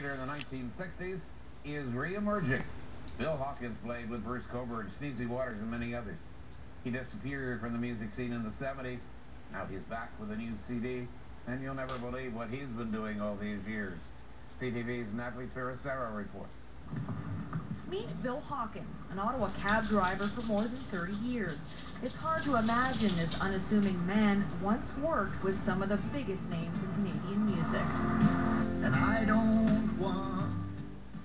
originator in the 1960s, is re-emerging. Bill Hawkins played with Bruce Cockburn, Sneezy Waters, and many others. He disappeared from the music scene in the 70s. Now he's back with a new CD, and you'll never believe what he's been doing all these years. CTV's Natalie Piracera reports. Meet Bill Hawkins, an Ottawa cab driver for more than 30 years. It's hard to imagine this unassuming man once worked with some of the biggest names in Canadian music. And I don't want...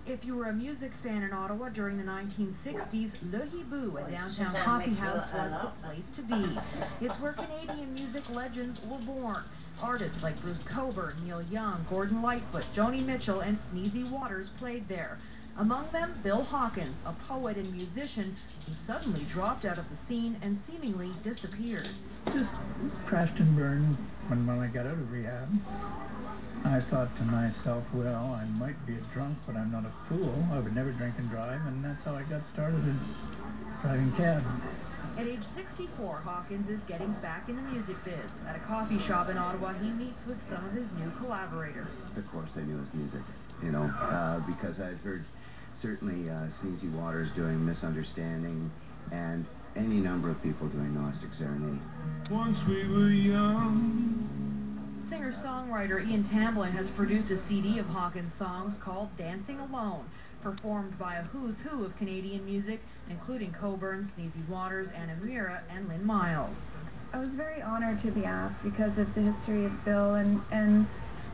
If you were a music fan in Ottawa during the 1960s, Le Hibou, a downtown coffee house, was the place to be. It's where Canadian music legends were born. Artists like Bruce Cockburn, Neil Young, Gordon Lightfoot, Joni Mitchell, and Sneezy Waters played there. Among them, Bill Hawkins, a poet and musician who suddenly dropped out of the scene and seemingly disappeared. Just crashed and burned when I got out of rehab. I thought to myself, well, I might be a drunk, but I'm not a fool. I would never drink and drive, and that's how I got started in driving cab. At age 64, Hawkins is getting back in the music biz. At a coffee shop in Ottawa, he meets with some of his new collaborators. Of course, I knew his music, because I'd heard certainly Sneezy Waters doing Misunderstanding, and any number of people doing Gnostic Serenade. Once we were young. Singer-songwriter Ian Tamblyn has produced a CD of Hawkins' songs called Dancing Alone, performed by a who's who of Canadian music, including Cockburn, Sneezy Waters, Anna Mira, and Lynn Miles. I was very honored to be asked because of the history of Bill, and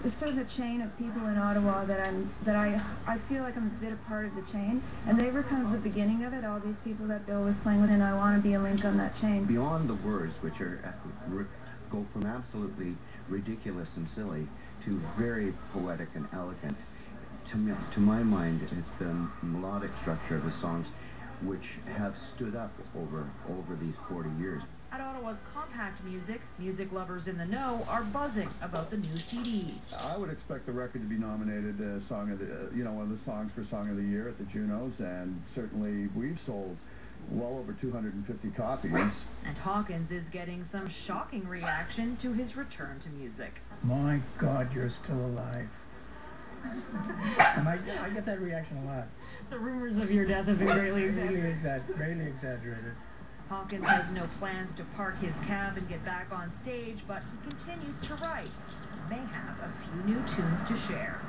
there's sort of a chain of people in Ottawa that I feel like I'm a bit a part of the chain, and they were kind of the beginning of it, all these people that Bill was playing with, and I want to be a link on that chain. Beyond the words, which go from absolutely ridiculous and silly to very poetic and elegant, to my mind, it's the melodic structure of the songs which have stood up over these 40 years. At Ottawa's Compact Music, music lovers in the know are buzzing about the new CD. I would expect the record to be nominated Song of the, one of the songs for Song of the Year at the Junos, and certainly we've sold well over 250 copies. And Hawkins is getting some shocking reaction to his return to music. My God, you're still alive. And I get that reaction a lot. The rumors of your death have been greatly exaggerated. Greatly exaggerated. Hawkins has no plans to park his cab and get back on stage, but he continues to write and may have a few new tunes to share.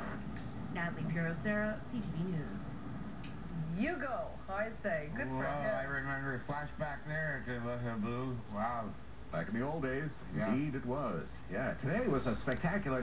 Natalie Piracera, CTV News. You go, I say. Good for him. I remember a flashback there to Le Hibou. Wow. Back in the old days, Yeah. indeed it was. Yeah, today was a spectacular